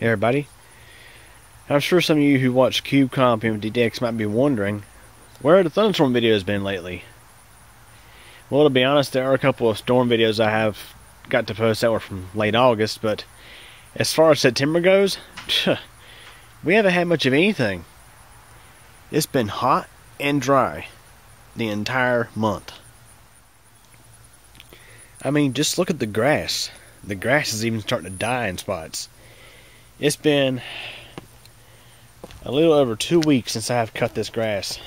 Hey everybody, I'm sure some of you who watch CubeComp Empty Decks might be wondering where the thunderstorm videos been lately. Well, to be honest, there are a couple of storm videos I have got to post that were from late August, but as far as September goes, we haven't had much of anything. It's been hot and dry the entire month. I mean, just look at the grass. The grass is even starting to die in spots. It's been a little over 2 weeks since I have cut this grass,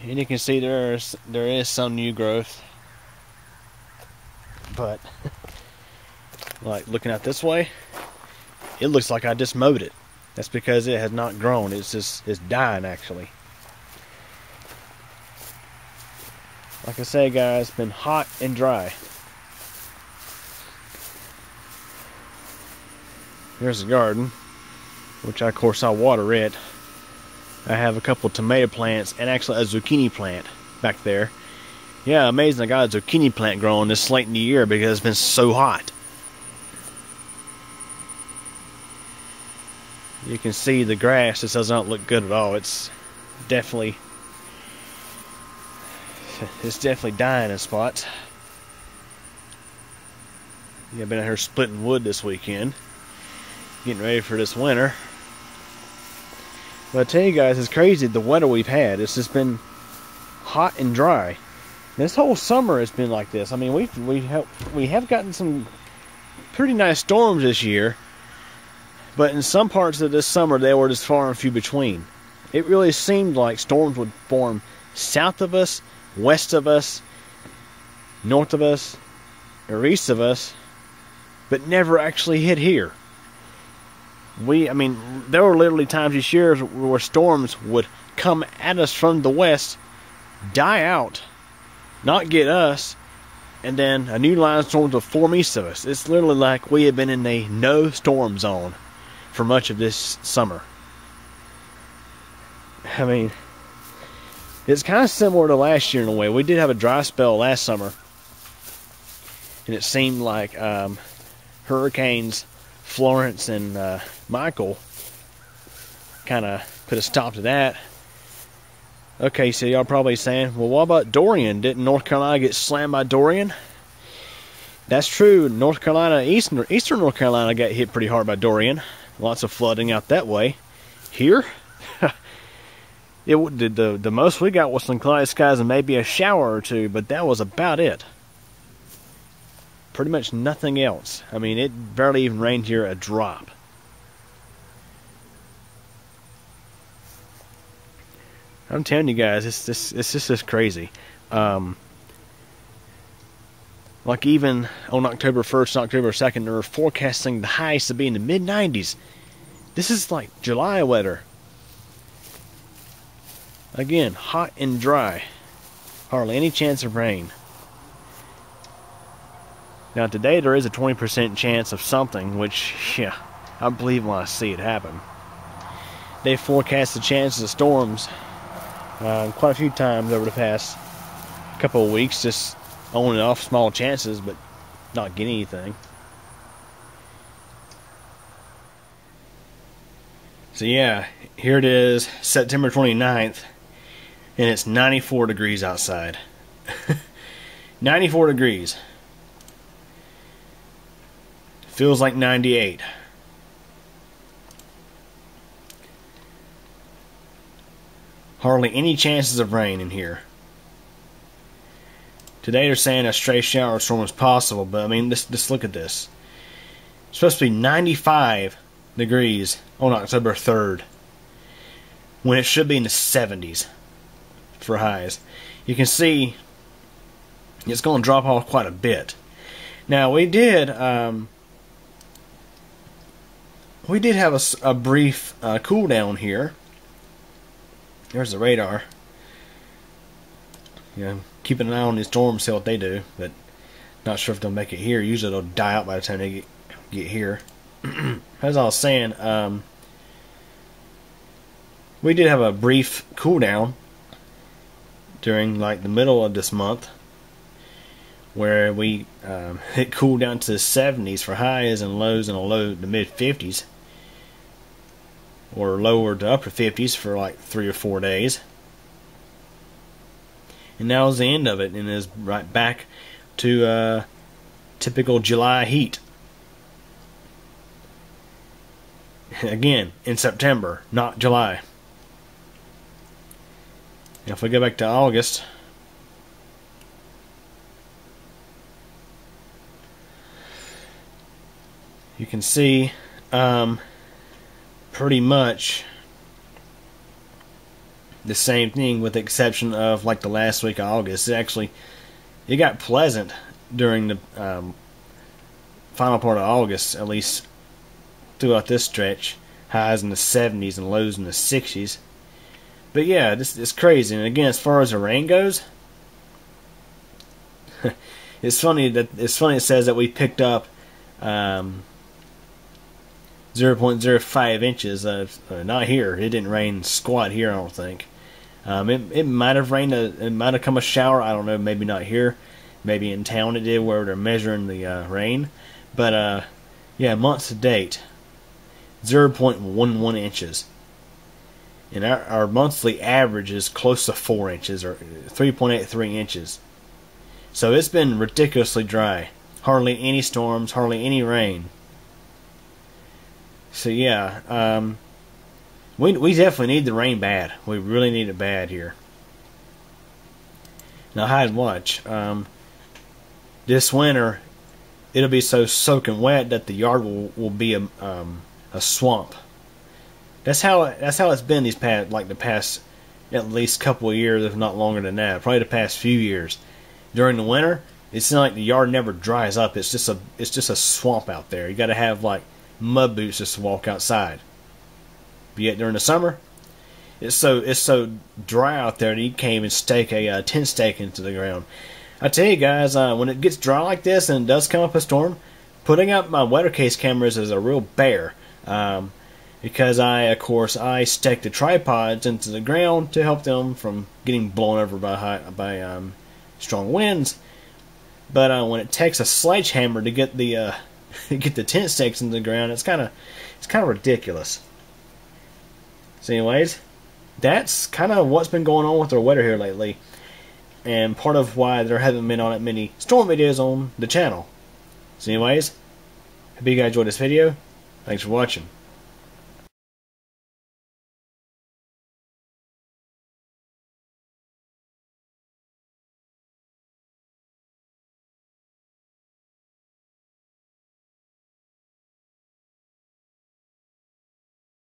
and you can see there is some new growth, but like looking out this way, it looks like I just mowed it. That's because it has not grown. It's dying actually. Like I say, guys, it's been hot and dry. Here's the garden, which of course I water it. I have a couple of tomato plants and actually a zucchini plant back there. Yeah, amazing I got a zucchini plant growing this late in the year because it's been so hot. You can see the grass just does not look good at all. It's definitely dying in spots. Yeah, I've been out here splitting wood this weekend, getting ready for this winter. But I tell you guys, it's crazy the weather we've had. It's just been hot and dry. This whole summer has been like this. I mean, we have gotten some pretty nice storms this year, but in some parts of this summer they were just far and few between. It really seemed like storms would form south of us, west of us, north of us, or east of us, but never actually hit here. I mean, there were literally times this year where storms would come at us from the west, die out, not get us, and then a new line of storms will form east of us. It's literally like we have been in a no storm zone for much of this summer. I mean, it's kind of similar to last year in a way. We did have a dry spell last summer, and it seemed like hurricanes Florence and Michael kind of put a stop to that. Okay, so y'all probably saying, well, what about Dorian? Didn't North Carolina get slammed by Dorian? That's true. North Carolina, eastern North Carolina got hit pretty hard by Dorian. Lots of flooding out that way. Here, the most we got was some cloudy skies and maybe a shower or two, but that was about it. Pretty much nothing else. I mean, it barely even rained here a drop. I'm telling you guys, it's just crazy. Like even on October 1st and October 2nd, they were forecasting the highs to be in the mid-90s. This is like July weather. Again, hot and dry. Hardly any chance of rain. Now today there is a 20% chance of something, which, yeah, I believe when I see it happen. They forecast the chances of storms quite a few times over the past couple of weeks, just on and off small chances, but not getting anything. So yeah, here it is, September 29th, and it's 94 degrees outside. 94 degrees. Feels like 98. Hardly any chances of rain in here. Today they're saying a stray shower storm is possible, but I mean, just look at this. It's supposed to be 95 degrees on October 3rd, when it should be in the 70s for highs. You can see it's going to drop off quite a bit. Now we did have a brief cool down here. There's the radar. You know, keeping an eye on these storms, see what they do, but not sure if they'll make it here. Usually they'll die out by the time they get here. As I was saying, we did have a brief cool down during like the middle of this month, where it cooled down to the 70s for highs and lows in the mid 50s. or lower to upper 50s for like 3 or 4 days. And now is the end of it, and is right back to typical July heat. Again, in September, not July. And if we go back to August, you can see pretty much the same thing, with the exception of like the last week of August. It got pleasant during the final part of August, at least throughout this stretch. Highs in the 70s and lows in the 60s. But yeah, this is crazy. And again, as far as the rain goes, it's funny it says that we picked up 0.05 inches. Not here. It didn't rain squat here, I don't think. It might have rained. It might have come a shower. I don't know. Maybe not here. Maybe in town it did, where they're measuring the rain. But yeah, month to date, 0.11 inches, and our monthly average is close to 4 inches, or 3.83 inches. So it's been ridiculously dry. Hardly any storms. Hardly any rain. So yeah, we definitely need the rain bad. We really need it bad here. Now hide and watch. This winter, it'll be so soaking wet that the yard will be a swamp. That's how it's been the past at least couple of years, if not longer than that. Probably the past few years. During the winter, it seems like the yard never dries up. It's just a swamp out there. You got to have like mud boots just to walk outside. But yet during the summer, it's so dry out there that you can't even stake a tent stake into the ground. I tell you guys, when it gets dry like this and it does come up a storm, putting up my weather case cameras is a real bear. Because I stake the tripods into the ground to help them from getting blown over by strong winds. But when it takes a sledgehammer to get the tent stakes into the ground, it's kind of ridiculous. So anyways, that's kind of what's been going on with our weather here lately, and part of why there haven't been on that many storm videos on the channel. So anyways, hope you guys enjoyed this video. Thanks for watching.